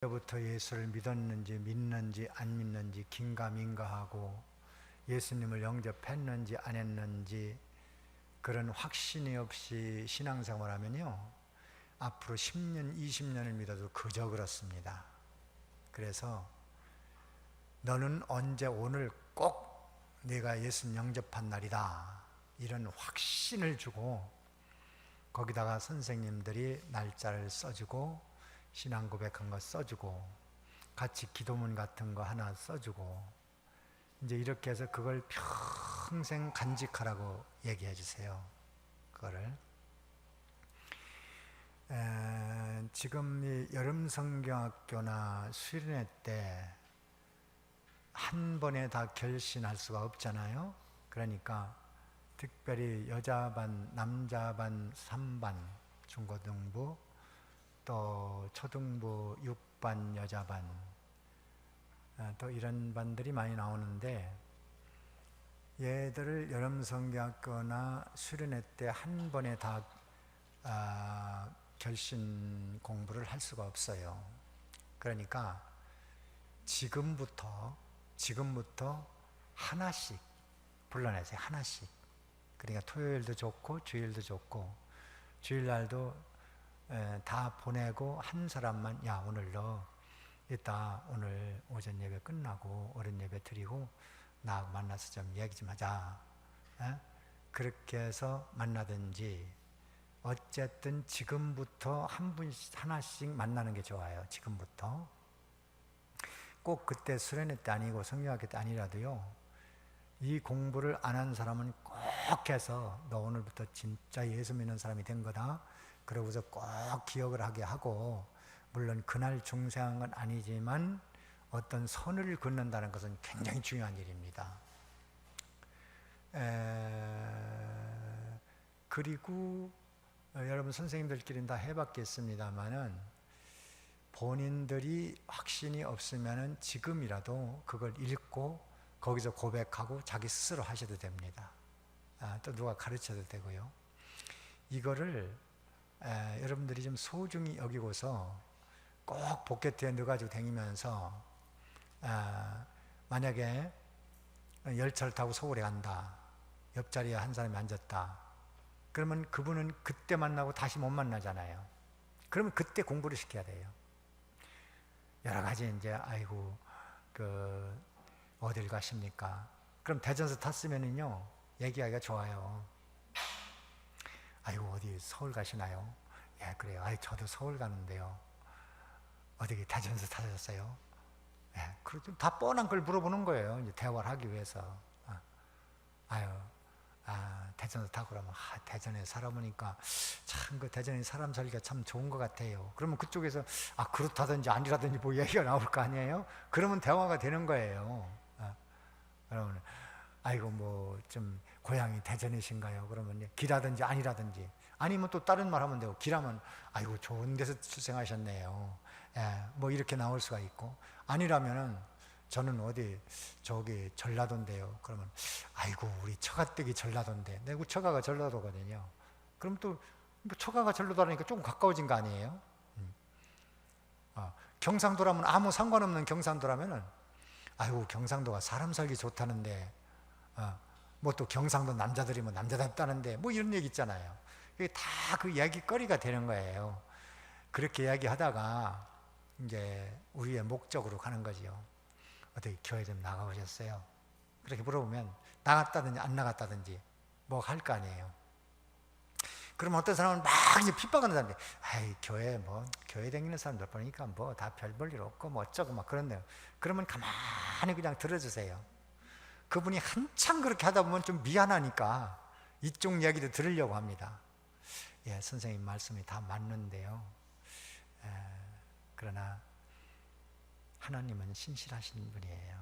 부터 예수를 믿었는지 믿는지 안 믿는지 긴가민가하고 예수님을 영접했는지 안 했는지 그런 확신이 없이 신앙생활하면요 앞으로 10년, 20년을 믿어도 그저 그렇습니다. 그래서 너는 언제 오늘 꼭 내가 예수님 영접한 날이다 이런 확신을 주고 거기다가 선생님들이 날짜를 써주고 신앙 고백한 거 써주고 같이 기도문 같은 거 하나 써주고 이제 이렇게 해서 그걸 평생 간직하라고 얘기해 주세요. 그거를 지금 이 여름 성경학교나 수련회 때 한 번에 다 결신할 수가 없잖아요. 그러니까 특별히 여자반, 남자반 3반 중고등부 또 초등부 6반 여자반 또 이런 반들이 많이 나오는데 얘들을 여름성경학교나 수련회 때 한 번에 다 결신 공부를 할 수가 없어요. 그러니까 지금부터 하나씩 불러내세요. 하나씩. 그러니까 토요일도 좋고 주일도 좋고 주일날도 다 보내고 한 사람만 야 오늘 너 이따 오늘 오전 예배 끝나고 어른 예배 드리고 나하고 만나서 좀 얘기 좀 하자. 그렇게 해서 만나든지 어쨌든 지금부터 한 분씩 하나씩 만나는 게 좋아요. 지금부터 꼭 그때 수련회 때 아니고 성경학교 때 아니라도요 이 공부를 안 한 사람은 꼭 해서 너 오늘부터 진짜 예수 믿는 사람이 된 거다. 그러고서 꼭 기억을 하게 하고 물론 그날 중생한 건 아니지만 어떤 선을 긋는다는 것은 굉장히 중요한 일입니다. 그리고 여러분 선생님들끼리는 다 해봤겠습니다만은 본인들이 확신이 없으면 지금이라도 그걸 읽고 거기서 고백하고 자기 스스로 하셔도 됩니다. 또 누가 가르쳐도 되고요. 이거를 여러분들이 좀 소중히 여기고서 꼭 포켓에 넣어가지고 다니면서 만약에 열차를 타고 서울에 간다. 옆자리에 한 사람이 앉았다. 그러면 그분은 그때 만나고 다시 못 만나잖아요. 그러면 그때 공부를 시켜야 돼요. 여러 가지 이제 아이고 어딜 가십니까? 그럼 대전서 탔으면은요 얘기하기가 좋아요. 아이고 어디 서울 가시나요? 예 그래요. 아이 저도 서울 가는데요. 어디 대전서 타셨어요? 예, 그리고 다 뻔한 걸 물어보는 거예요. 이제 대화를 하기 위해서. 대전서 타고 그러면 대전에 살아보니까 참 그 대전에 사람 살기가 참 좋은 것 같아요. 그러면 그쪽에서 그렇다든지 아니라든지 뭐 얘기가 나올 거 아니에요? 그러면 대화가 되는 거예요. 그러면 아이고 뭐 좀 고향이 대전이신가요? 그러면 기라든지 아니라든지 아니면 또 다른 말 하면 되고 기라면 아이고 좋은 데서 출생하셨네요. 뭐 이렇게 나올 수가 있고 아니라면은 저는 어디 저기 전라도인데요. 그러면 아이고 우리 처가댁이 전라도인데 내 처가가 전라도거든요. 그럼 또 뭐 처가가 전라도라니까 조금 가까워진 거 아니에요? 경상도라면 아무 상관없는 경상도라면은 아이고 경상도가 사람 살기 좋다는데 뭐 또 경상도 남자들이 뭐 남자답다는데 뭐 이런 얘기 있잖아요. 이게 다 그 이야기거리가 되는 거예요. 그렇게 이야기하다가 이제 우리의 목적으로 가는 거지요. 어떻게 교회 좀 나가보셨어요? 그렇게 물어보면 나갔다든지 안 나갔다든지 뭐 할 거 아니에요. 그러면 어떤 사람은 막 이제 핍박하는 사람들, 교회 다니는 사람들 보니까 뭐 다 별 볼 일 없고 뭐 어쩌고 막 그런데요. 그러면 가만히 그냥 들어주세요. 그분이 한참 그렇게 하다 보면 좀 미안하니까 이쪽 이야기도 들으려고 합니다. 예, 선생님 말씀이 다 맞는데요. 그러나 하나님은 신실하신 분이에요.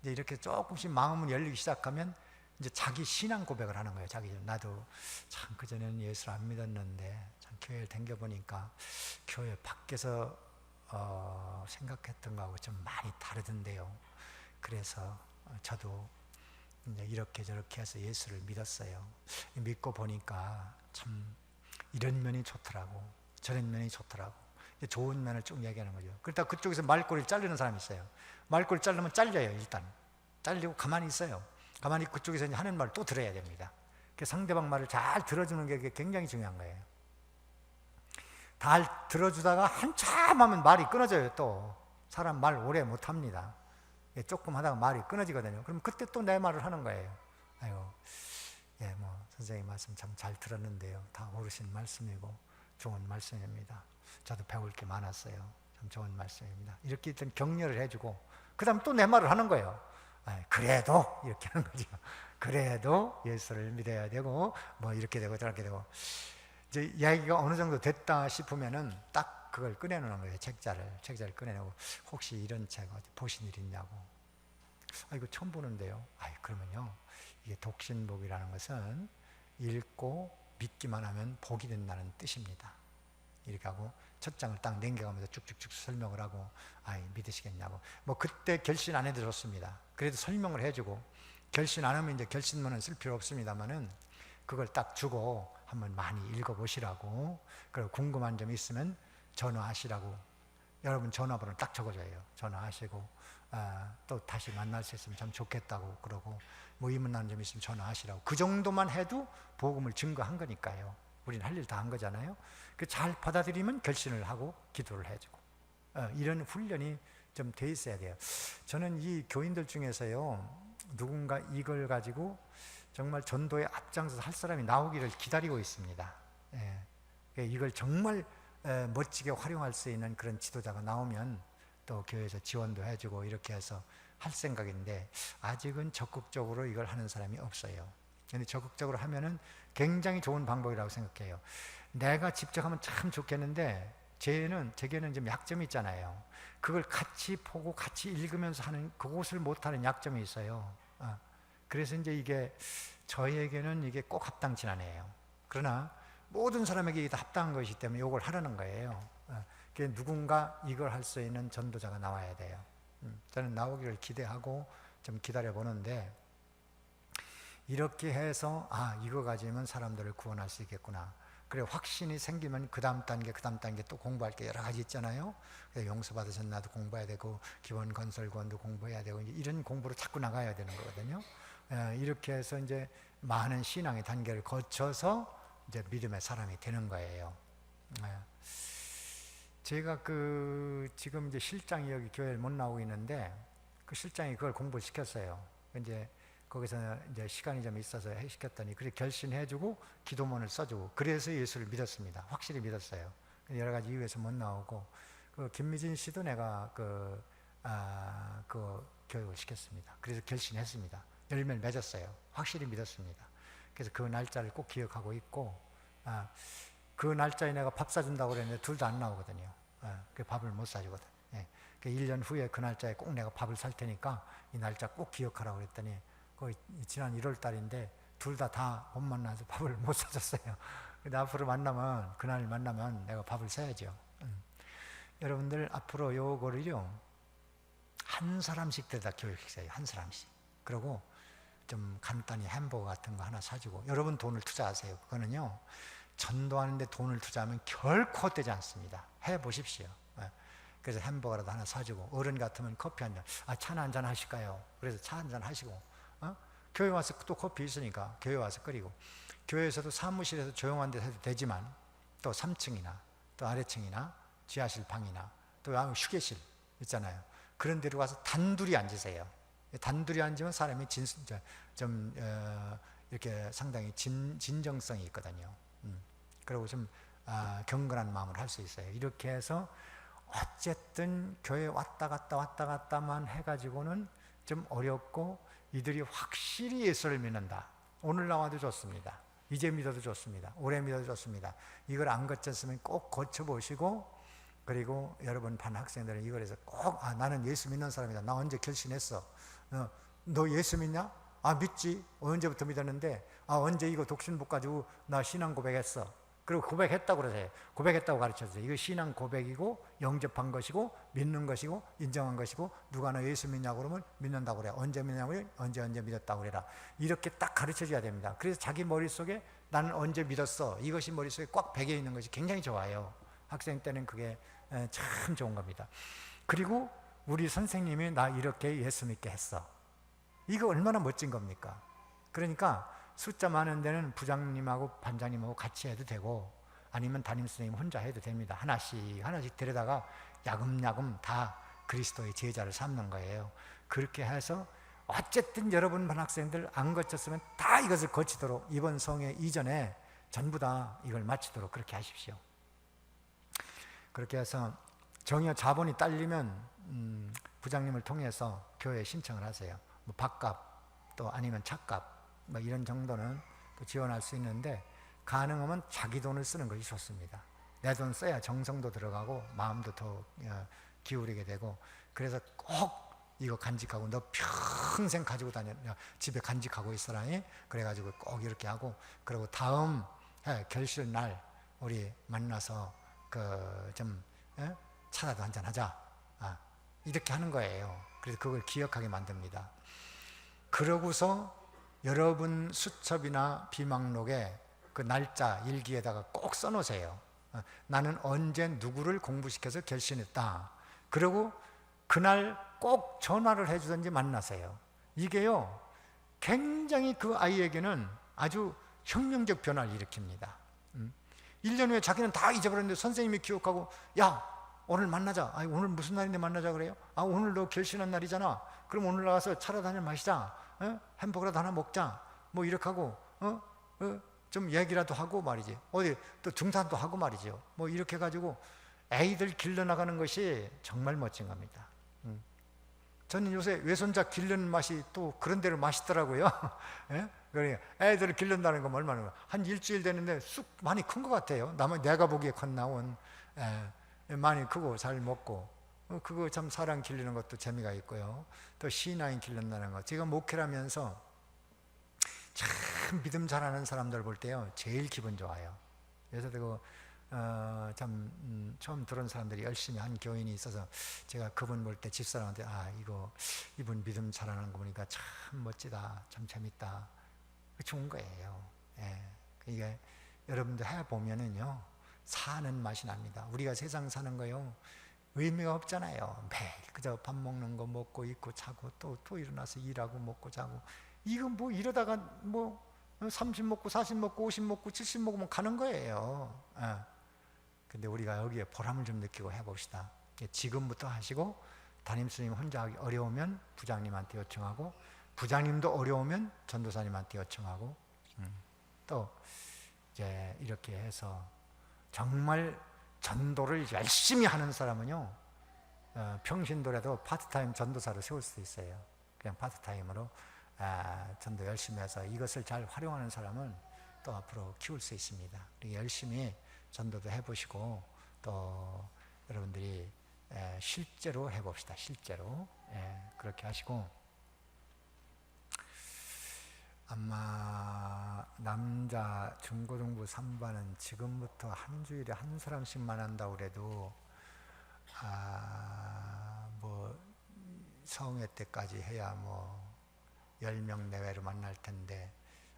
이제 이렇게 조금씩 마음을 열리기 시작하면 이제 자기 신앙 고백을 하는 거예요. 나도 참 그전에는 예수를 안 믿었는데 참 교회를 다녀보니까 교회 밖에서 생각했던 거하고 좀 많이 다르던데요. 그래서 저도 이제 이렇게 저렇게 해서 예수를 믿었어요. 믿고 보니까 참 이런 면이 좋더라고 저런 면이 좋더라고 좋은 면을 쭉 얘기하는 거죠. 그러다 그쪽에서 말꼬리를 자르는 사람이 있어요. 말꼬리 자르면 잘려요. 일단 잘리고 가만히 있어요. 가만히 그쪽에서 이제 하는 말을 또 들어야 됩니다. 상대방 말을 잘 들어주는 게 굉장히 중요한 거예요. 잘 들어주다가 한참 하면 말이 끊어져요. 또 사람 말 오래 못합니다. 조금 하다가 말이 끊어지거든요. 그럼 그때 또 내 말을 하는 거예요. 아이고, 선생님 말씀 참 잘 들었는데요. 다 옳으신 말씀이고 좋은 말씀입니다. 저도 배울 게 많았어요. 참 좋은 말씀입니다. 이렇게 일단 격려를 해주고 그 다음 또 내 말을 하는 거예요. 그래도 이렇게 하는 거죠. 그래도 예수를 믿어야 되고 이렇게 되고 저렇게 되고 이제 이야기가 어느 정도 됐다 싶으면은 딱 그걸 꺼내놓는 거예요. 책자를 꺼내놓고 혹시 이런 책 어디 보신 일 있냐고. 이거 처음 보는데요. 그러면요, 이게 독신복이라는 것은 읽고 믿기만 하면 복이 된다는 뜻입니다. 이렇게 하고 첫 장을 딱 넘겨가면서 쭉쭉쭉 설명을 하고 믿으시겠냐고. 그때 결신 안 해도 좋습니다. 그래도 설명을 해주고 결신 안 하면 이제 결신문은 쓸 필요 없습니다만은 그걸 딱 주고 한번 많이 읽어보시라고. 그리고 궁금한 점 있으면 전화하시라고. 여러분 전화번호 딱 적어줘요. 전화하시고 또 다시 만날 수 있으면 참 좋겠다고 그러고 의문 나는 점 있으면 전화하시라고. 그 정도만 해도 복음을 증거한 거니까요. 우리는 할 일 다 한 거잖아요. 잘 받아들이면 결신을 하고 기도를 해주고 이런 훈련이 좀 돼 있어야 돼요. 저는 이 교인들 중에서요, 누군가 이걸 가지고 정말 전도에 앞장서서 할 사람이 나오기를 기다리고 있습니다. 이걸 정말 멋지게 활용할 수 있는 그런 지도자가 나오면 또 교회에서 지원도 해주고 이렇게 해서 할 생각인데 아직은 적극적으로 이걸 하는 사람이 없어요. 근데 적극적으로 하면은 굉장히 좋은 방법이라고 생각해요. 내가 직접 하면 참 좋겠는데 제게는 좀 약점이 있잖아요. 그걸 같이 보고 같이 읽으면서 하는 그것을 못하는 약점이 있어요. 그래서 이제 이게 저에게는 이게 꼭 합당치 않아요. 그러나 모든 사람에게 이게 다 합당한 것이기 때문에 이걸 하라는 거예요. 누군가 이걸 할 수 있는 전도자가 나와야 돼요. 저는 나오기를 기대하고 좀 기다려 보는데 이렇게 해서 이거 가지면 사람들을 구원할 수 있겠구나. 그래 확신이 생기면 그 다음 단계 또 공부할 게 여러 가지 있잖아요. 용서받으셨나도 공부해야 되고 기본 건설 구원도 공부해야 되고 이런 공부로 자꾸 나가야 되는 거거든요. 이렇게 해서 이제 많은 신앙의 단계를 거쳐서 이제 믿음의 사람이 되는 거예요. 제가 지금 이제 실장이 여기 교회를 못 나오고 있는데 그 실장이 그걸 공부를 시켰어요. 이제 거기서 이제 시간이 좀 있어서 시켰더니 그래 결신해주고 기도문을 써주고 그래서 예수를 믿었습니다. 확실히 믿었어요. 여러 가지 이유에서 못 나오고 김미진 씨도 내가 그 교육을 시켰습니다. 그래서 결신했습니다. 열매를 맺었어요. 확실히 믿었습니다. 그래서 그 날짜를 꼭 기억하고 있고 그 날짜에 내가 밥 사준다고 그랬는데 둘 다 안 나오거든요. 그 밥을 못 사주거든. 1년 후에 그 날짜에 꼭 내가 밥을 살 테니까 이 날짜 꼭 기억하라고 그랬더니 지난 1월 달인데 둘 다 못 만나서 밥을 못 사줬어요. 근데 앞으로 그날 만나면 내가 밥을 사야죠. 여러분들 앞으로 요거를요 한 사람씩 데려다 교육시켜요. 한 사람씩. 그리고 좀 간단히 햄버거 같은 거 하나 사주고 여러분 돈을 투자하세요. 그거는요 전도하는데 돈을 투자하면 결코 되지 않습니다. 해보십시오. 그래서 햄버거라도 하나 사주고 어른 같으면 커피 한 잔, 차나 한잔 하실까요? 그래서 차 한잔 하시고 교회 와서 또 커피 있으니까 교회 와서 끓이고 교회에서도 사무실에서 조용한 데서 해도 되지만 또 3층이나 또 아래층이나 지하실 방이나 또 휴게실 있잖아요. 그런 데로 가서 단둘이 앉으세요. 단둘이 앉으면 사람이 이렇게 상당히 진정성이 있거든요. 그리고 좀 경건한 마음을 할 수 있어요. 이렇게 해서 어쨌든 교회 왔다 갔다만 해가지고는 좀 어렵고 이들이 확실히 예수를 믿는다. 오늘 나와도 좋습니다. 이제 믿어도 좋습니다. 오래 믿어도 좋습니다. 이걸 안 거쳤으면 꼭 거쳐보시고 그리고 여러분 반 학생들은 이걸 해서 꼭 나는 예수 믿는 사람이다. 나 언제 결심했어? 너 예수 믿냐? 믿지. 언제부터 믿었는데 언제 이거 독신복 가지고 나 신앙 고백했어. 그리고 고백했다고 그러세요. 고백했다고 가르쳐주세요. 이거 신앙 고백이고 영접한 것이고 믿는 것이고 인정한 것이고 누가 너 예수 믿냐고 그러면 믿는다고 그래. 언제 믿냐고 그래? 언제 믿었다고 그래라. 이렇게 딱 가르쳐줘야 됩니다. 그래서 자기 머릿속에 나는 언제 믿었어. 이것이 머릿속에 꽉 배겨 있는 것이 굉장히 좋아요. 학생 때는 그게 참 좋은 겁니다. 그리고 우리 선생님이 나 이렇게 예수 믿게 했어. 이거 얼마나 멋진 겁니까? 그러니까 숫자 많은 데는 부장님하고 반장님하고 같이 해도 되고, 아니면 담임선생님 혼자 해도 됩니다. 하나씩 하나씩 데려다가 야금야금 다 그리스도의 제자를 삼는 거예요. 그렇게 해서 어쨌든 여러분 반 학생들 안 거쳤으면 다 이것을 거치도록, 이번 성회 이전에 전부 다 이걸 마치도록 그렇게 하십시오. 그렇게 해서 정여 자본이 딸리면 부장님을 통해서 교회에 신청을 하세요. 뭐 밥값 또 아니면 차값 뭐 이런 정도는 또 지원할 수 있는데, 가능하면 자기 돈을 쓰는 것이 좋습니다. 내 돈 써야 정성도 들어가고 마음도 더 기울이게 되고, 그래서 꼭 이거 간직하고, 너 평생 가지고 다녀, 집에 간직하고 있어라. 그래가지고 꼭 이렇게 하고, 그리고 다음 결실 날 우리 만나서 좀 차라도 한잔 하자. 이렇게 하는 거예요. 그래서 그걸 기억하게 만듭니다. 그러고서 여러분 수첩이나 비망록에 그 날짜 일기에다가 꼭 써놓으세요. 나는 언제 누구를 공부시켜서 결심했다. 그리고 그날 꼭 전화를 해주든지 만나세요. 이게요, 굉장히 그 아이에게는 아주 혁명적 변화를 일으킵니다. 1년 후에 자기는 다 잊어버렸는데 선생님이 기억하고, 야, 오늘 만나자. 오늘 무슨 날인데 만나자 그래요? 오늘 너 결심한 날이잖아. 그럼 오늘 나가서 차라도 한잔 마시자. 햄버거라도 하나 먹자. 뭐 이렇게 하고 좀 얘기라도 하고 말이지. 어디 또 등산도 하고 말이죠. 뭐 이렇게 해가지고 애들 길러나가는 것이 정말 멋진 겁니다. 저는 요새 외손자 기르는 맛이 또 그런 대로 맛있더라고요. 예? 그러니까 애들을 기른다는 건 얼마나, 한 일주일 됐는데 쑥 많이 큰 것 같아요. 내가 보기에 컸나온 많이 크고 잘 먹고, 그거 참 사람 기르는 것도 재미가 있고요. 또 신앙인 기른다는 거, 제가 목회를 하면서 참 믿음 잘하는 사람들 볼 때요 제일 기분 좋아요. 그래서 참 처음 들은 사람들이 열심히 한 교인이 있어서 제가 그분 볼 때 집사람한테 이분 믿음 잘하는 거 보니까 참 멋지다, 참 재밌다, 좋은 거예요. 이게 여러분들 해보면은요 사는 맛이 납니다. 우리가 세상 사는 거요 의미가 없잖아요. 매일 그저 밥 먹는 거, 먹고 입고 자고 또 일어나서 일하고 먹고 자고, 이거 뭐 이러다가 뭐 30 먹고 40 먹고 50 먹고 70 먹으면 가는 거예요. 근데 우리가 여기에 보람을 좀 느끼고 해봅시다. 지금부터 하시고, 담임스님 혼자 하기 어려우면 부장님한테 요청하고, 부장님도 어려우면 전도사님한테 요청하고, 또 이제 이렇게 해서 정말 전도를 열심히 하는 사람은요 평신도라도 파트타임 전도사로 세울 수 있어요. 그냥 파트타임으로 전도 열심히 해서 이것을 잘 활용하는 사람은 또 앞으로 키울 수 있습니다. 열심히 전도도 해보시고, 또 여러분들이 실제로 해봅시다. 실제로 그렇게 하시고, 아마 남자 중고등부 3반은 지금부터 한 주일에 한 사람씩만 한다고 그래도 뭐 성회 때까지 해야 뭐 10명 내외로 만날 텐데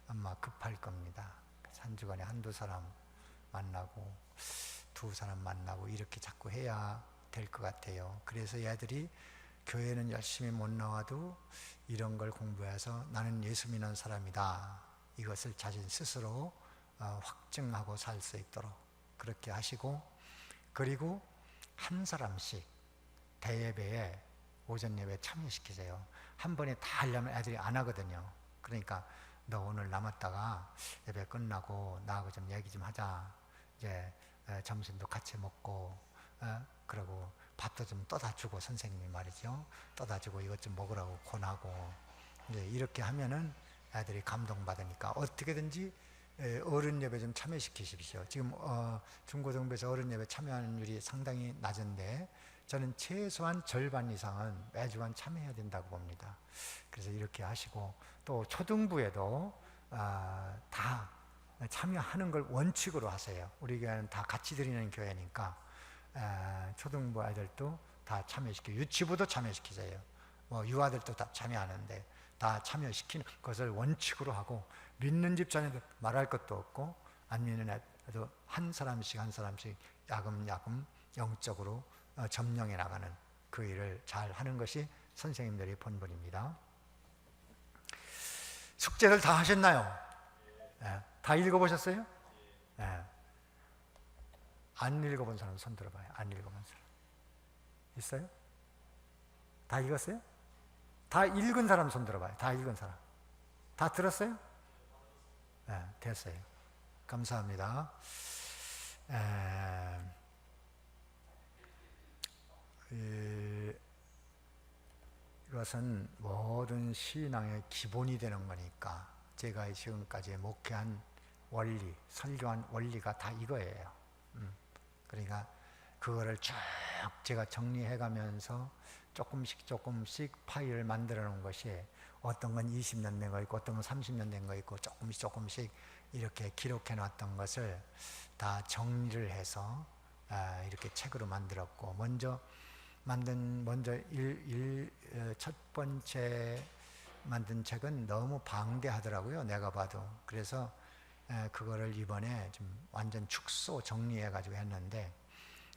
아마 급할 겁니다. 한 주간에 한두 사람 만나고 두 사람 만나고 이렇게 자꾸 해야 될 것 같아요. 그래서 얘들이 교회는 열심히 못 나와도 이런 걸 공부해서 나는 예수 믿는 사람이다, 이것을 자신 스스로 확증하고 살 수 있도록 그렇게 하시고, 그리고 한 사람씩 대예배에 오전 예배에 참여시키세요. 한 번에 다 하려면 애들이 안 하거든요. 그러니까 너 오늘 남았다가 예배 끝나고 나하고 좀 얘기 좀 하자. 이제 점심도 같이 먹고, 그러고 밥도 좀 떠다 주고, 선생님이 말이죠, 떠다 주고 이것 좀 먹으라고 권하고, 이제 이렇게 하면은 애들이 감동받으니까 어떻게든지 어른 예배 좀 참여시키십시오. 지금 중고등부에서 어른 예배 참여하는율이 상당히 낮은데 저는 최소한 절반 이상은 매주간 참여해야 된다고 봅니다. 그래서 이렇게 하시고, 또 초등부에도 다 참여하는 걸 원칙으로 하세요. 우리 교회는 다 같이 드리는 교회니까 초등부 아이들도 다 참여시키고, 유치부도 참여시키세요. 뭐 유아들도 다 참여하는데 다 참여시키는 것을 원칙으로 하고, 믿는 집사님도 말할 것도 없고 안 믿는 애도 한 사람씩 야금야금 영적으로 점령해 나가는 그 일을 잘 하는 것이 선생님들의 본분입니다. 숙제를 다 하셨나요? 네. 다 읽어보셨어요? 네. 안 읽어본 사람 손 들어봐요. 안 읽어본 사람 있어요? 다 읽었어요? 다 읽은 사람 손 들어봐요. 다 읽은 사람. 다 들었어요? 네, 됐어요. 감사합니다. 이것은 모든 신앙의 기본이 되는 거니까 제가 지금까지 목회한 원리, 설교한 원리가 다 이거예요. 그러니까 그거를 쭉 제가 정리해 가면서 조금씩 파일을 만들어 놓은 것이 어떤 건 20년 된 거 있고 어떤 건 30년 된 거 있고 조금씩 이렇게 기록해 놨던 것을 다 정리를 해서 이렇게 책으로 만들었고 첫 번째 만든 책은 너무 방대하더라고요. 내가 봐도. 그래서 그거를 이번에 좀 완전 축소 정리해 가지고 했는데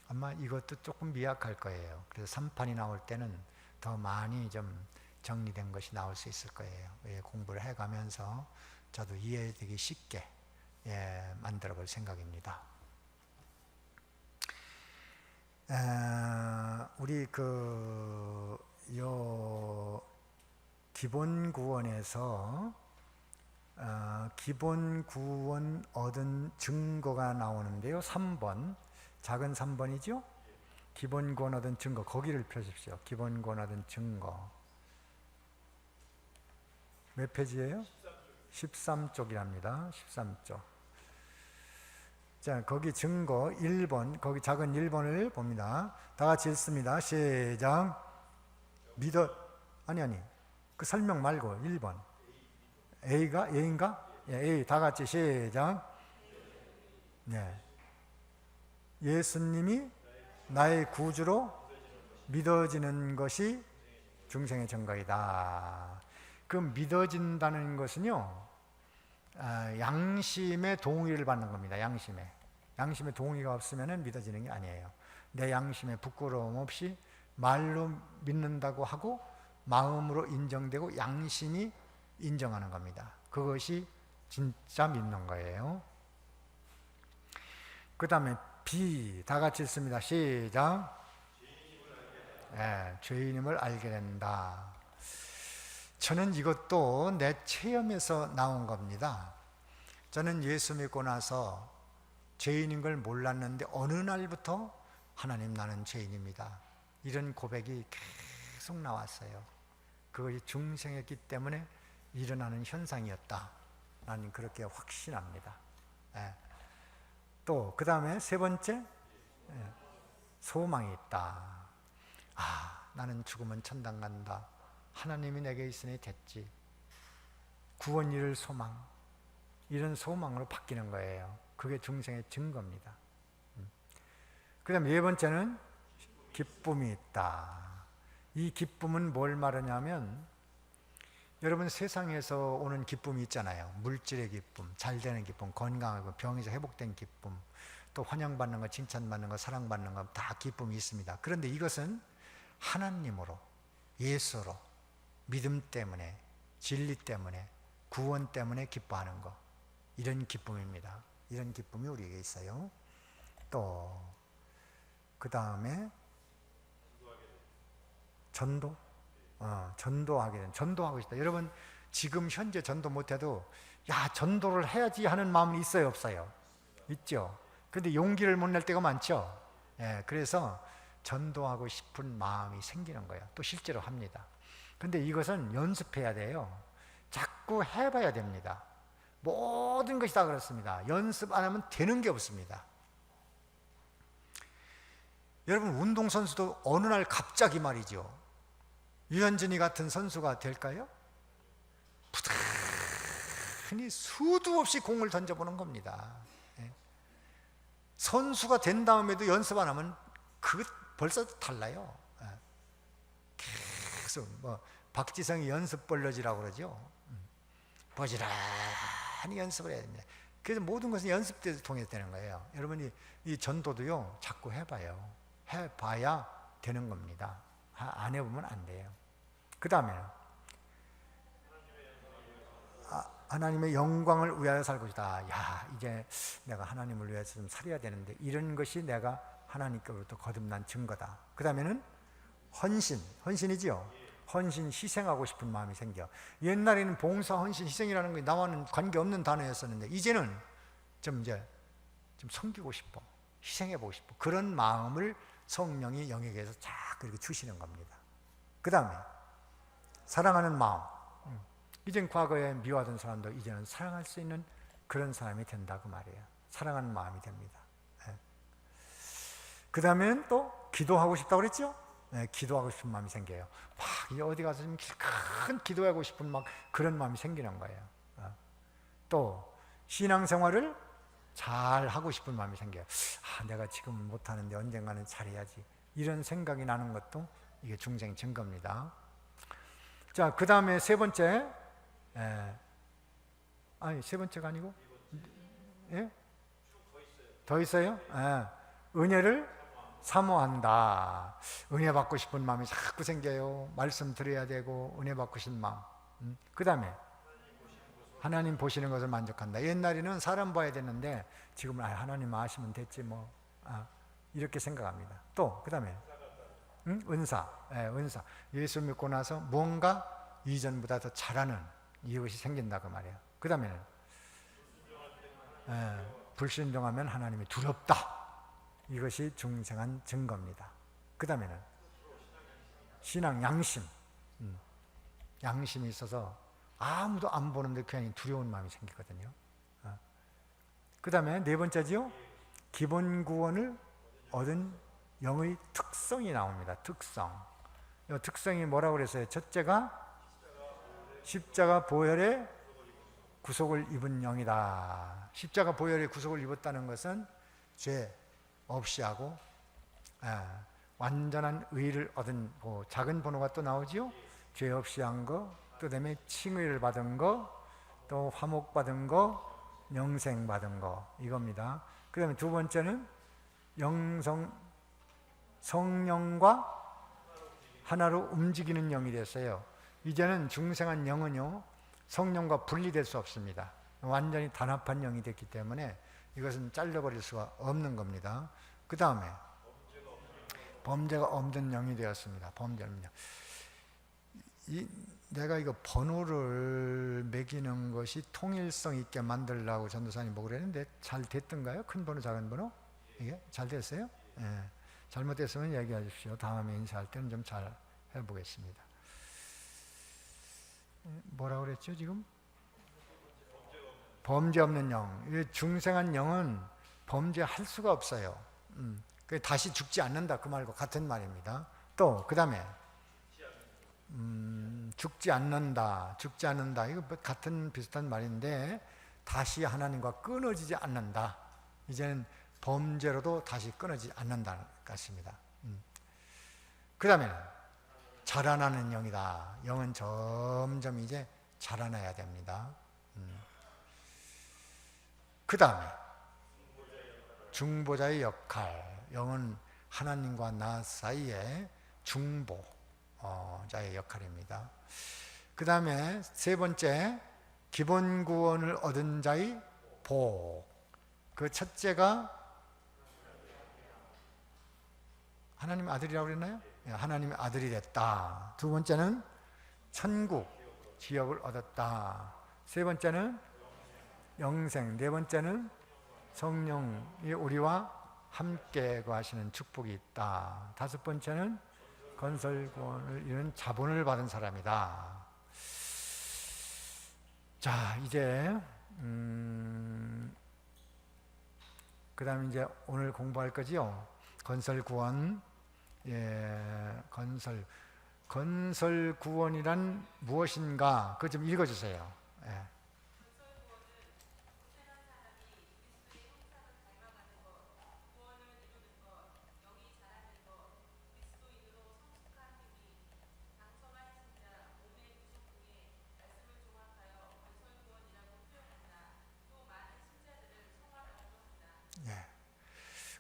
아마 이것도 조금 미약할 거예요. 그래서 3판이 나올 때는 더 많이 좀 정리된 것이 나올 수 있을 거예요. 공부를 해가면서 저도 이해되기 쉽게 만들어 볼 생각입니다. 우리 기본 구원에서 기본 구원 얻은 증거가 나오는데요. 3번, 작은 3번이죠? 기본 구원 얻은 증거, 거기를 펴십시오. 기본 구원 얻은 증거. 몇 페이지예요? 13쪽이랍니다. 13쪽. 자, 거기 증거 1번, 거기 작은 1번을 봅니다. 다 같이 읽습니다. 시작. 아니. 그 설명 말고 1번. A인가? 예, A. 다 같이 시작. 네. 예수님이 나의 구주로 믿어지는 것이 중생의 증거이다. 그 믿어진다는 것은요, 양심의 동의를 받는 겁니다. 양심의 동의가 없으면 믿어지는 게 아니에요. 내 양심에 부끄러움 없이 말로 믿는다고 하고 마음으로 인정되고 양심이 인정하는 겁니다. 그것이 진짜 믿는 거예요. 그 다음에 B, 다 같이 읽습니다. 시작. 죄인임을 알게 된다. 저는 이것도 내 체험에서 나온 겁니다. 저는 예수 믿고 나서 죄인인 걸 몰랐는데 어느 날부터 하나님 나는 죄인입니다. 이런 고백이 계속 나왔어요. 그것이 중생했기 때문에 일어나는 현상이었다. 나는 그렇게 확신합니다. 또 그 다음에 세 번째, 소망이 있다. 나는 죽으면 천당 간다. 하나님이 내게 있으니 됐지. 구원 이룰 소망, 이런 소망으로 바뀌는 거예요. 그게 중생의 증거입니다. 그 다음에 네 번째는 기쁨이 있다. 이 기쁨은 뭘 말하냐면, 여러분 세상에서 오는 기쁨이 있잖아요. 물질의 기쁨, 잘 되는 기쁨, 건강하고 병에서 회복된 기쁨, 또 환영받는 거, 칭찬받는 거, 사랑받는 거 다 기쁨이 있습니다. 그런데 이것은 하나님으로, 예수로, 믿음 때문에, 진리 때문에, 구원 때문에 기뻐하는 거, 이런 기쁨입니다. 이런 기쁨이 우리에게 있어요. 또 그 다음에 전도, 전도하게 된, 전도하고 싶다. 여러분 지금 현재 전도 못해도 전도를 해야지 하는 마음은 있어요, 없어요? 있죠. 그런데 용기를 못 낼 때가 많죠. 그래서 전도하고 싶은 마음이 생기는 거예요. 또 실제로 합니다. 근데 이것은 연습해야 돼요. 자꾸 해봐야 됩니다. 모든 것이 다 그렇습니다. 연습 안 하면 되는 게 없습니다. 여러분 운동선수도 어느 날 갑자기 말이죠, 유현진이 같은 선수가 될까요? 부단히 수도 없이 공을 던져보는 겁니다. 선수가 된 다음에도 연습 안 하면 그거 벌써 달라요. 계속 박지성이 연습벌러지라고 그러죠. 버지런히 연습을 해야 됩니다. 그래서 모든 것은 연습 통해서 되는 거예요. 여러분이 이 전도도요, 자꾸 해봐요. 해봐야 되는 겁니다. 안 해보면 안 돼요. 그 다음에 하나님의 영광을 위하여 살 것이다. 야, 이제 내가 하나님을 위해서 좀 살아야 되는데, 이런 것이 내가 하나님께로부터 거듭난 증거다. 그 다음에는 헌신이지요. 헌신, 희생하고 싶은 마음이 생겨. 옛날에는 봉사, 헌신, 희생이라는 게 나와는 관계없는 단어였었는데, 이제는 좀 섬기고 싶어, 희생해보고 싶어, 그런 마음을 성령이 영에게서 자꾸 이렇게 주시는 겁니다. 그 다음에 사랑하는 마음. 이젠 과거에 미워하던 사람도 이제는 사랑할 수 있는 그런 사람이 된다고 말이에요. 사랑하는 마음이 됩니다. 그 다음에는 또 기도하고 싶다고 그랬죠? 기도하고 싶은 마음이 생겨요. 막 어디 가서 좀 큰 기도하고 싶은 막 그런 마음이 생기는 거예요. 또 신앙생활을 잘 하고 싶은 마음이 생겨요. 내가 지금 못하는데 언젠가는 잘해야지, 이런 생각이 나는 것도 이게 중생 증거입니다. 자, 그 다음에 세 번째, 세 번째가 아니고, 더 있어요? 은혜를 사모한다. 은혜 받고 싶은 마음이 자꾸 생겨요. 말씀 드려야 되고, 은혜 받고 싶은 마음. 그 다음에 하나님 보시는 것을 만족한다. 옛날에는 사람 봐야 됐는데, 지금은 하나님 아시면 됐지 뭐, 이렇게 생각합니다. 또 그 다음에 은사. 예수 믿고 나서 뭔가 이전보다 더 잘하는 이것이 생긴다고 말이에요. 그 다음에는 불순종하면 하나님이 두렵다. 이것이 중생한 증거입니다. 그 다음에는 신앙 양심. 양심이 있어서 아무도 안 보는데 그냥 두려운 마음이 생기거든요. 그 다음에 네 번째지요, 기본 구원을 얻은 영의 특성이 나옵니다. 이 특성이 뭐라고 그랬어요? 첫째가 십자가 보혈의 구속을 입은 영이다. 십자가 보혈의 구속을 입었다는 것은 죄 없이 하고 완전한 의를 얻은 작은 번호가 또 나오지요. 죄 없이 한 거, 또 그다음에 칭의를 받은 거, 또 화목 받은 거, 영생 받은 거, 이겁니다. 그 다음에 두 번째는 성령과 하나로 움직이는 영이 됐어요. 이제는 중생한 영은요, 성령과 분리될 수 없습니다. 완전히 단합한 영이 됐기 때문에 이것은 잘라버릴 수가 없는 겁니다. 그 다음에 범죄가 없는 영이 되었습니다. 범죄 없는 영. 내가 이거 번호를 매기는 것이 통일성 있게 만들려고 전도사님 보고 그랬는데 잘 됐던가요? 큰 번호, 작은 번호? 이게 잘 됐어요? 잘못됐으면 얘기해 주십시오. 다음에 인사할 때는 좀 잘 해보겠습니다. 뭐라고 그랬죠 지금? 범죄 없는 영. 중생한 영은 범죄할 수가 없어요. 다시 죽지 않는다, 그 말과 같은 말입니다. 또 그 다음에 죽지 않는다. 이거 같은 비슷한 말인데, 다시 하나님과 끊어지지 않는다. 이제는 범죄로도 다시 끊어지지 않는다는 것입니다. 그 다음에 자라나는 영이다. 영은 점점 이제 자라나야 됩니다. 그 다음에 중보자의 역할. 영은 하나님과 나 사이에 중보자의 역할입니다. 그 다음에 세 번째, 기본 구원을 얻은 자의 복. 그 첫째가 하나님의 아들이라고 그랬나요? 하나님의 아들이 됐다. 두 번째는 천국, 지역을 얻었다. 세 번째는 영생. 네 번째는 성령이 우리와 함께 거하시는 축복이 있다. 다섯 번째는 건설구원을 이룬 자본을 받은 사람이다. 자, 이제 그 다음에 이제 오늘 공부할 거지요. 건설구원. 건설구원이란 무엇인가? 그거 좀 읽어주세요.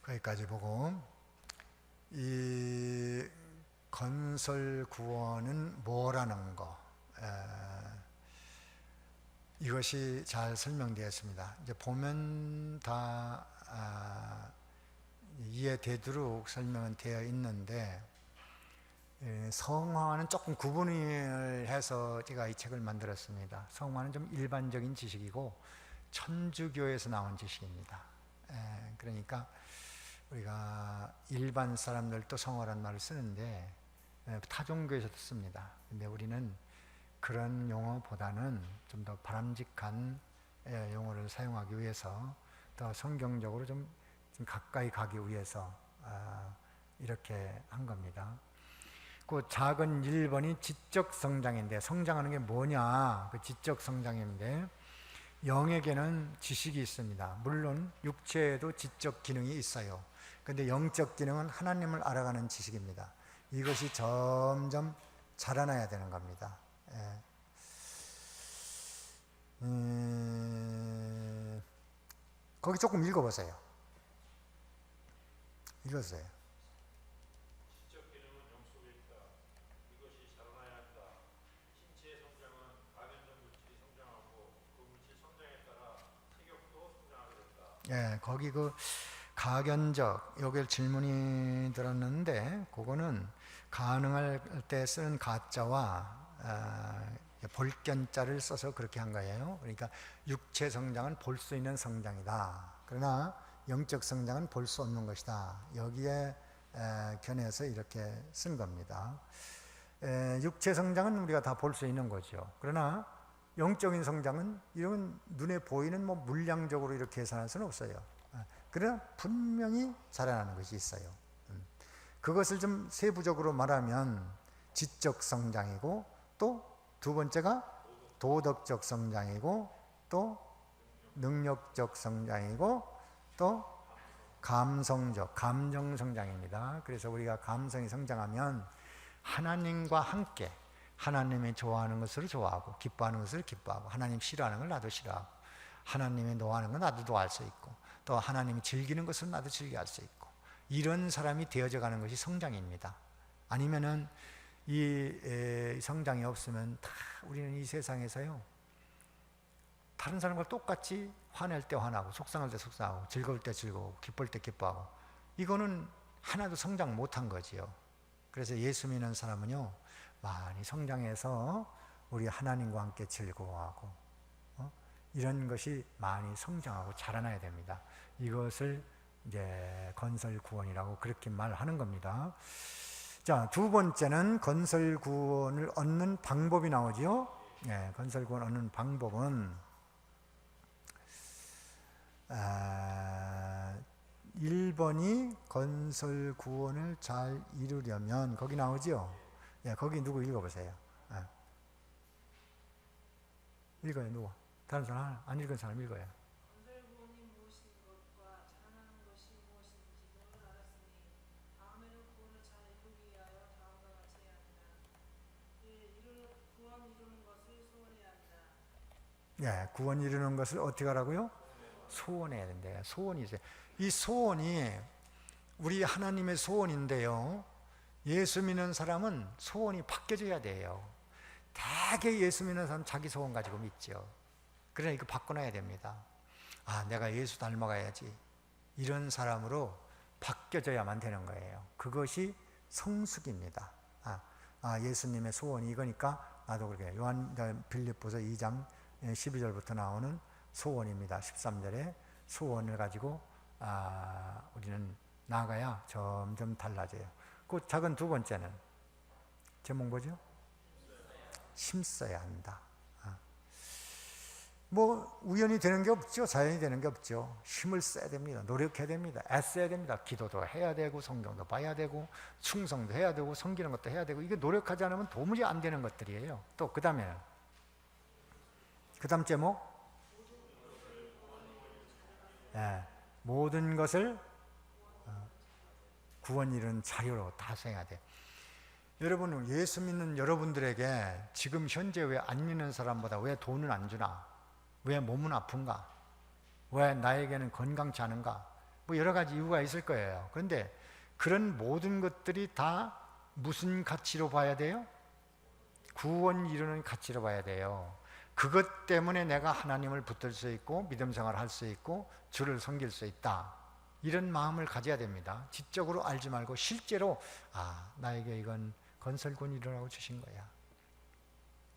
거기까지 보고, 이 건설 구원은 뭐라는 거, 이것이 잘 설명되었습니다. 이제 보면 다 이해되도록 설명은 되어 있는데, 성화는 조금 구분을 해서 제가 이 책을 만들었습니다. 성화는 좀 일반적인 지식이고 천주교에서 나온 지식입니다. 그러니까 우리가 일반 사람들도 성화란 말을 쓰는데 타종교에서도 씁니다. 근데 우리는 그런 용어보다는 좀 더 바람직한 용어를 사용하기 위해서, 더 성경적으로 좀 가까이 가기 위해서 이렇게 한 겁니다. 그 작은 1번이 지적 성장인데, 성장하는 게 뭐냐? 그 지적 성장인데, 영에게는 지식이 있습니다. 물론 육체에도 지적 기능이 있어요. 그런데 영적 기능은 하나님을 알아가는 지식입니다. 이것이 점점 자라나야 되는 겁니다. 거기 조금 읽어보세요. 읽었어요. 지적 기능은 영 속에 있다. 이것이 자라나야 한다. 신체의 성장은 가변적 물질이 성장하고 그 물질 성장에 따라 체격도 성장하게 된다. 거기 그 가견적, 여기 질문이 들었는데, 그거는 가능할 때 쓰는 가자와 볼견자를 써서 그렇게 한 거예요. 그러니까 육체 성장은 볼 수 있는 성장이다. 그러나 영적 성장은 볼 수 없는 것이다. 여기에 견해서 이렇게 쓴 겁니다. 육체 성장은 우리가 다 볼 수 있는 거죠. 그러나 영적인 성장은 이런 눈에 보이는 물량적으로 이렇게 계산할 수는 없어요. 그러나 분명히 자라나는 것이 있어요. 그것을 좀 세부적으로 말하면 지적 성장이고, 또 두 번째가 도덕적 성장이고, 또 능력적 성장이고, 또 감성적, 감정 성장입니다. 그래서 우리가 감성이 성장하면 하나님과 함께, 하나님이 좋아하는 것을 좋아하고 기뻐하는 것을 기뻐하고, 하나님 싫어하는 걸 나도 싫어하고, 하나님이 노하는 건 나도 노할 수 있고, 또 하나님이 즐기는 것을 나도 즐겨할 수 있고, 이런 사람이 되어져 가는 것이 성장입니다. 아니면은 이 성장이 없으면 다 우리는 이 세상에서요, 다른 사람과 똑같이 화낼 때 화나고, 속상할 때 속상하고, 즐거울 때 즐거우고, 기쁠 때 기뻐하고, 이거는 하나도 성장 못한 거지요. 그래서 예수 믿는 사람은요, 많이 성장해서 우리 하나님과 함께 즐거워하고, 이런 것이 많이 성장하고 자라나야 됩니다. 이것을 이제 건설 구원이라고 그렇게 말하는 겁니다. 자, 두 번째는 건설 구원을 얻는 방법이 나오죠. 건설 구원 얻는 방법은 1번이 건설 구원을 잘 이루려면, 거기 나오죠. 거기 누구 읽어보세요. 읽어요. 누구? 다른 사람 안 읽은 사람 읽어요. 건설 구원이 무엇인 것과 자라나는 것이 무엇인지를 알았으니 다음에는 구원을 잘 이루기 위하여 다음과 같이 해야 한다. 구원 이루는 것을 소원해야 한다. 구원 이루는 것을 어떻게 하라고요? 소원해야 된대요. 소원이 있어요. 이 소원이 우리 하나님의 소원인데요, 예수 믿는 사람은 소원이 바뀌어져야 돼요. 되게 예수 믿는 사람 자기 소원 가지고 믿죠. 그러나 이거 바꿔놔야 됩니다. 내가 예수 닮아가야지, 이런 사람으로 바뀌어져야만 되는 거예요. 그것이 성숙입니다. 예수님의 소원이 이거니까 나도 그렇게, 빌립보서 2장 12절부터 나오는 소원입니다. 13절에 소원을 가지고 우리는 나아가야 점점 달라져요. 그 작은 두 번째는 제목 뭐죠? 힘써야 한다. 우연히 되는 게 없죠. 자연이 되는 게 없죠. 힘을 써야 됩니다. 노력해야 됩니다. 애써야 됩니다. 기도도 해야 되고, 성경도 봐야 되고, 충성도 해야 되고, 섬기는 것도 해야 되고, 이게 노력하지 않으면 도무지 안 되는 것들이에요. 또 그 다음에는, 그 다음 제목, 모든 것을 구원 이루는 자료로 다 써야 돼. 여러분, 예수 믿는 여러분들에게 지금 현재 왜 안 믿는 사람보다 왜 돈을 안 주나? 왜 몸은 아픈가? 왜 나에게는 건강치 않은가? 여러 가지 이유가 있을 거예요. 그런데 그런 모든 것들이 다 무슨 가치로 봐야 돼요? 구원 이루는 가치로 봐야 돼요. 그것 때문에 내가 하나님을 붙들 수 있고 믿음 생활을 할 수 있고 주를 섬길 수 있다, 이런 마음을 가져야 됩니다. 지적으로 알지 말고 실제로 나에게 이건 건설권 이루라고 주신 거야.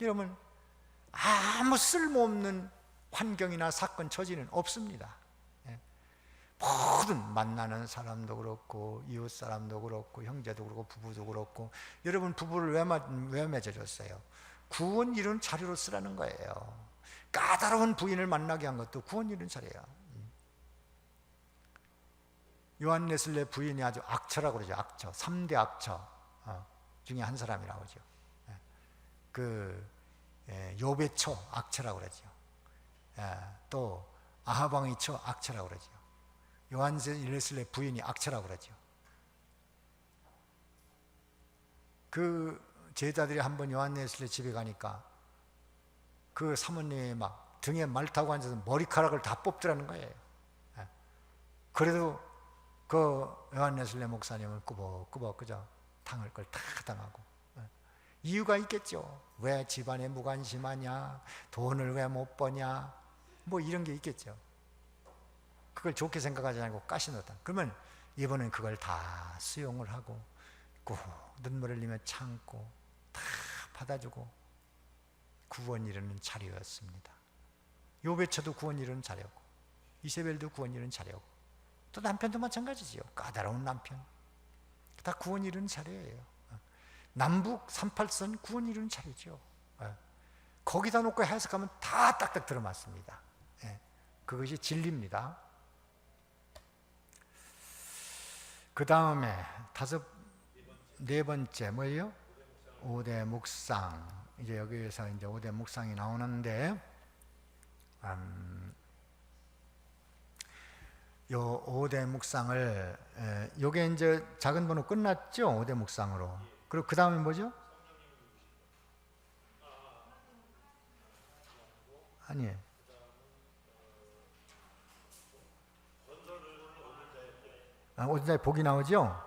여러분, 아무 쓸모없는 환경이나 사건 처지는 없습니다. 모든 만나는 사람도 그렇고 이웃 사람도 그렇고 형제도 그렇고 부부도 그렇고, 여러분 부부를 왜 맺어줬어요? 구원 이룬 자료로 쓰라는 거예요. 까다로운 부인을 만나게 한 것도 구원 이룬 자료예요. 요한 웨슬레 부인이 아주 악처라고 그러죠. 악처, 3대 악처 중에 한 사람이라고 하죠. 요배초 악처라고 그러죠. 또 아하방이초 악처라고 그러죠. 요한 웨슬레 부인이 악처라고 그러죠. 그 제자들이 한번 요한 웨슬레 집에 가니까 그 사모님이 막 등에 말 타고 앉아서 머리카락을 다 뽑더라는 거예요. 그래도 그 요한 웨슬레 목사님은 꾸벅꾸벅 그저 당할 걸 다 당하고. 이유가 있겠죠. 왜 집안에 무관심하냐, 돈을 왜 못 버냐, 뭐 이런 게 있겠죠. 그걸 좋게 생각하지 않고 까시놓다. 그러면 이번엔 그걸 다 수용을 하고 꼭 눈물을 흘리며 참고 다 받아주고 구원 이루는 자료였습니다. 요배처도 구원 이루는 자료고 이세벨도 구원 이루는 자료고 또 남편도 마찬가지지요. 까다로운 남편 다 구원 이루는 자료예요. 남북 38선 구원 이루는 자료죠. 거기다 놓고 해석하면 다 딱딱 들어맞습니다. 그것이 진리입니다. 그 다음에 네 번째 뭐예요? 5대 묵상. 이제 여기에서 이제 5대 묵상이 나오는데, 요 5대 묵상을, 요게 이제 작은 번호 끝났죠? 5대 묵상으로. 그리고 그 다음에 뭐죠? 아니에요. 얻은 자의 복이 나오죠?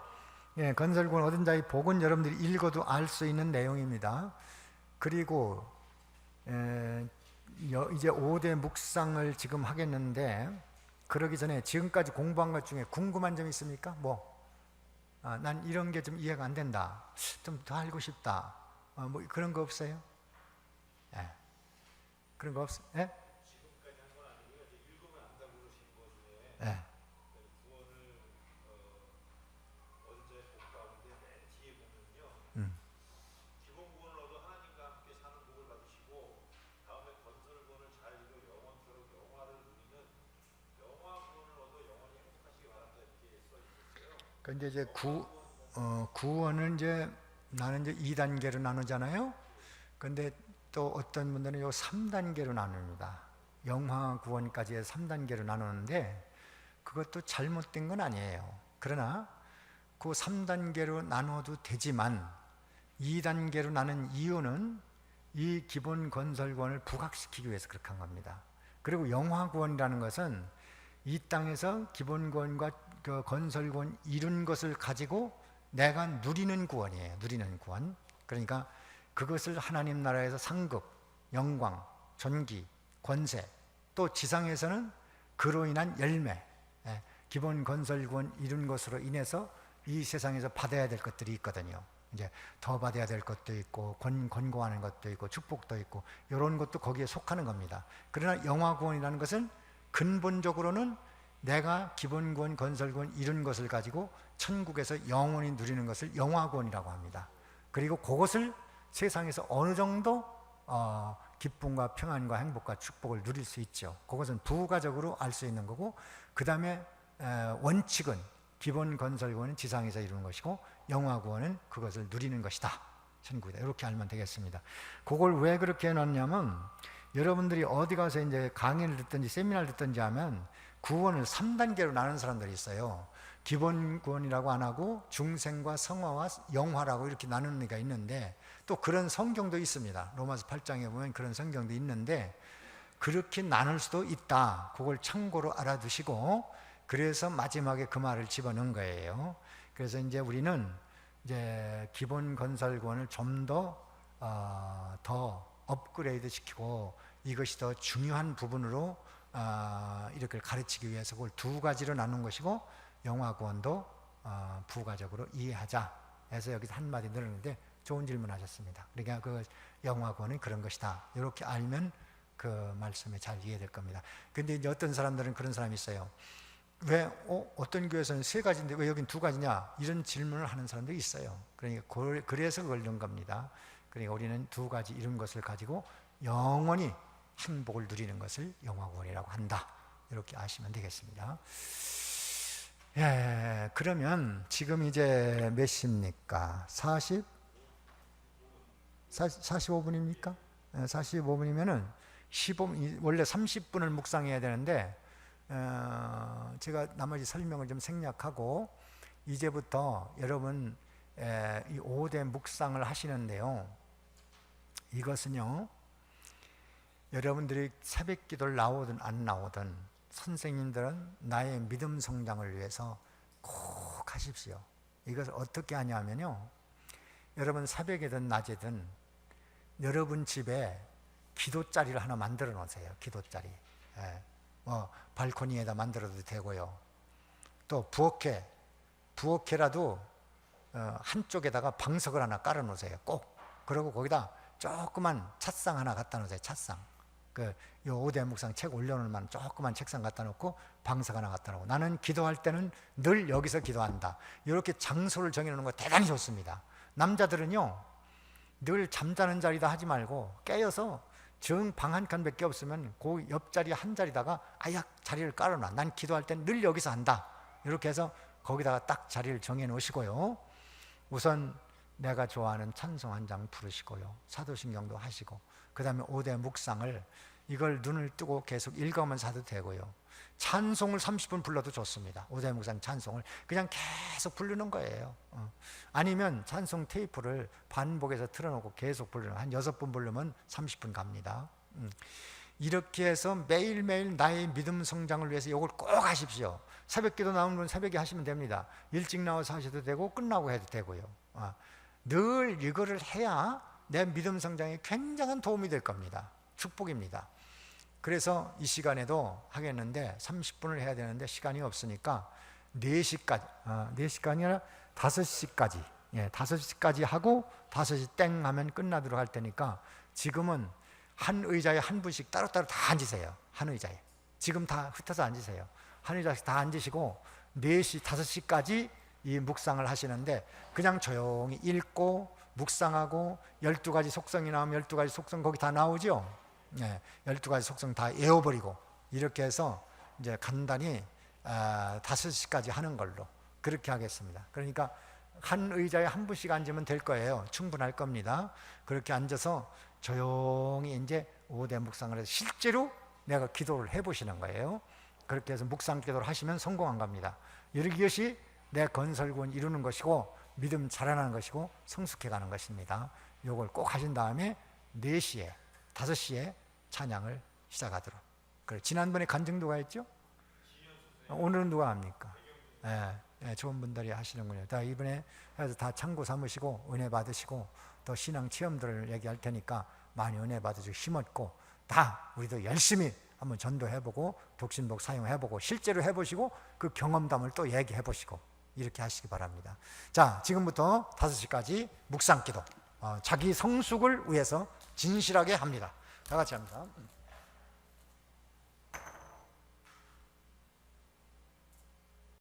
건설권 얻은 자의 복은 여러분들이 읽어도 알 수 있는 내용입니다. 그리고 이제 5대 묵상을 지금 하겠는데, 그러기 전에 지금까지 공부한 것 중에 궁금한 점 있습니까? 난 이런 게 좀 이해가 안 된다, 좀 더 알고 싶다, 뭐 그런 거 없어요? 그런 거 없어요? 지금까지 한 건 아니고요. 이제 읽으면 안다고 그러신 거 중에 구원을 얻은 자의 복 가운데 맨 뒤에 보면요. 기본 구원을 얻어 하나님과 함께 사는 복을 받으시고 다음에 건설구원을 잘 이루어 영원토록 영화를 누리는 영화 구원을 얻어 영원히 행복하시기 바란다, 이렇게 써 있었어요. 근데 이제 구원은 이제 나는 이제 2단계로 나누잖아요. 근데 또 어떤 분들은 요 3단계로 나눕니다. 영화 구원까지 해서 3단계로 나누는데 그것도 잘못된 건 아니에요. 그러나 그 3단계로 나눠도 되지만 2단계로 나눈 이유는 이 기본 건설구원을 부각시키기 위해서 그렇게 한 겁니다. 그리고 영화 구원이라는 것은 이 땅에서 기본 구원과 그 건설구원 이룬 것을 가지고 내가 누리는 구원이에요. 누리는 구원. 그러니까 그것을 하나님 나라에서 상급, 영광, 존귀, 권세, 또 지상에서는 그로 인한 열매, 기본 건설구원 이룬 것으로 인해서 이 세상에서 받아야 될 것들이 있거든요. 이제 더 받아야 될 것도 있고 권고하는 것도 있고 축복도 있고 이런 것도 거기에 속하는 겁니다. 그러나 영화구원이라는 것은 근본적으로는 내가 기본구원, 건설구원 이룬 것을 가지고 천국에서 영원히 누리는 것을 영화구원이라고 합니다. 그리고 그것을 세상에서 어느 정도 기쁨과 평안과 행복과 축복을 누릴 수 있죠. 그것은 부가적으로 알 수 있는 거고, 그 다음에 원칙은 기본 건설구원은 지상에서 이루는 것이고 영화구원은 그것을 누리는 것이다, 천국이다, 이렇게 알면 되겠습니다. 그걸 왜 그렇게 해놨냐면, 여러분들이 어디 가서 이제 강의를 듣든지 세미나를 듣든지 하면 구원을 3단계로 나누는 사람들이 있어요. 기본 구원이라고 안 하고 중생과 성화와 영화라고 이렇게 나누는 애가 있는데, 또 그런 성경도 있습니다. 로마서 8장에 보면 그런 성경도 있는데, 그렇게 나눌 수도 있다. 그걸 참고로 알아두시고, 그래서 마지막에 그 말을 집어넣은 거예요. 그래서 이제 우리는 이제 기본 건설권을 좀 더 업그레이드 시키고 이것이 더 중요한 부분으로 이렇게 가르치기 위해서 그걸 두 가지로 나눈 것이고 영화권도 부가적으로 이해하자 해서 여기서 한마디 늘었는데 좋은 질문하셨습니다. 그러니까 그 영화권은 그런 것이다. 이렇게 알면 그 말씀이 잘 이해될 겁니다. 근데 이제 어떤 사람들은 그런 사람이 있어요. 왜 어떤 교회에서는 세 가지인데 왜 여긴 두 가지냐? 이런 질문을 하는 사람들이 있어요. 그러니까 그래서 그걸 넣은 겁니다. 그러니까 우리는 두 가지 이런 것을 가지고 영원히 행복을 누리는 것을 영화권이라고 한다. 이렇게 아시면 되겠습니다. 예, 그러면 지금 이제 몇 시입니까? 45분입니까? 45분이면은 15분, 원래 30분을 묵상해야 되는데 제가 나머지 설명을 좀 생략하고 이제부터 여러분 이 5대 묵상을 하시는데요. 이것은요, 여러분들이 새벽 기도를 나오든 안 나오든 선생님들은 나의 믿음 성장을 위해서 꼭 하십시오. 이것을 어떻게 하냐면요, 여러분 새벽이든 낮이든 여러분 집에 기도자리를 하나 만들어 놓으세요. 기도자리. 발코니에다 만들어도 되고요. 또 부엌에라도 한쪽에다가 방석을 하나 깔아 놓으세요. 꼭. 그리고 거기다 조그만 찻상 하나 갖다 놓으세요. 찻상. 요 5대 묵상 책 올려놓을 만한 조그만 책상 갖다 놓고 방석 하나 갖다 놓고 나는 기도할 때는 늘 여기서 기도한다. 이렇게 장소를 정해놓는 거 대단히 좋습니다. 남자들은요, 늘 잠자는 자리다 하지 말고 깨어서 정 방 한 칸밖에 없으면 그 옆자리 한 자리다가 아약 자리를 깔아놔. 난 기도할 땐 늘 여기서 한다. 이렇게 해서 거기다가 딱 자리를 정해 놓으시고요. 우선 내가 좋아하는 찬송 한 장 부르시고요. 사도신경도 하시고 그 다음에 5대 묵상을 이걸 눈을 뜨고 계속 읽으면서 하도 되고요. 찬송을 30분 불러도 좋습니다. 5대 묵상 찬송을 그냥 계속 부르는 거예요. 아니면 찬송 테이프를 반복해서 틀어놓고 계속 부르는, 한 6번 부르면 30분 갑니다. 이렇게 해서 매일매일 나의 믿음 성장을 위해서 이걸 꼭 하십시오. 새벽 기도 나오는 건 새벽에 하시면 됩니다. 일찍 나와서 하셔도 되고 끝나고 해도 되고요. 늘 이거를 해야 내 믿음 성장에 굉장한 도움이 될 겁니다. 축복입니다. 그래서 이 시간에도 하겠는데 30분을 해야 되는데 시간이 없으니까 4시까지 4시가 아니라 5시까지 5시까지 하고 5시 땡 하면 끝나도록 할 테니까 지금은 한 의자에 한 분씩 따로따로 다 앉으세요. 한 의자에 지금 다 흩어서 앉으세요. 한 의자씩 다 앉으시고 4시 5시까지 이 묵상을 하시는데 그냥 조용히 읽고 묵상하고 12가지 속성이 나오면 12가지 속성 거기 다 나오죠. 12가지 속성 다 외워버리고 이렇게 해서 이제 간단히 5시까지 하는 걸로 그렇게 하겠습니다. 그러니까 한 의자에 한 분씩 앉으면 될 거예요. 충분할 겁니다. 그렇게 앉아서 조용히 이제 5대 묵상을 해서 실제로 내가 기도를 해보시는 거예요. 그렇게 해서 묵상 기도를 하시면 성공한 겁니다. 이것이 내 건설군 이루는 것이고 믿음 자라나는 것이고 성숙해가는 것입니다. 이걸 꼭 하신 다음에 4시에 5시에 찬양을 시작하도록. 그래, 지난번에 간증도가 했죠? 오늘은 누가 합니까? 좋은 분들이 하시는군요. 다 이번에 해서 다 참고 삼으시고 은혜 받으시고 또 신앙 체험들을 얘기할 테니까 많이 은혜 받으시고 힘없고 다 우리도 열심히 한번 전도해보고 독신복 사용해보고 실제로 해보시고 그 경험담을 또 얘기해보시고 이렇게 하시기 바랍니다. 자, 지금부터 5시까지 묵상기도 자기 성숙을 위해서 진실하게 합니다. 다 같이 합니다.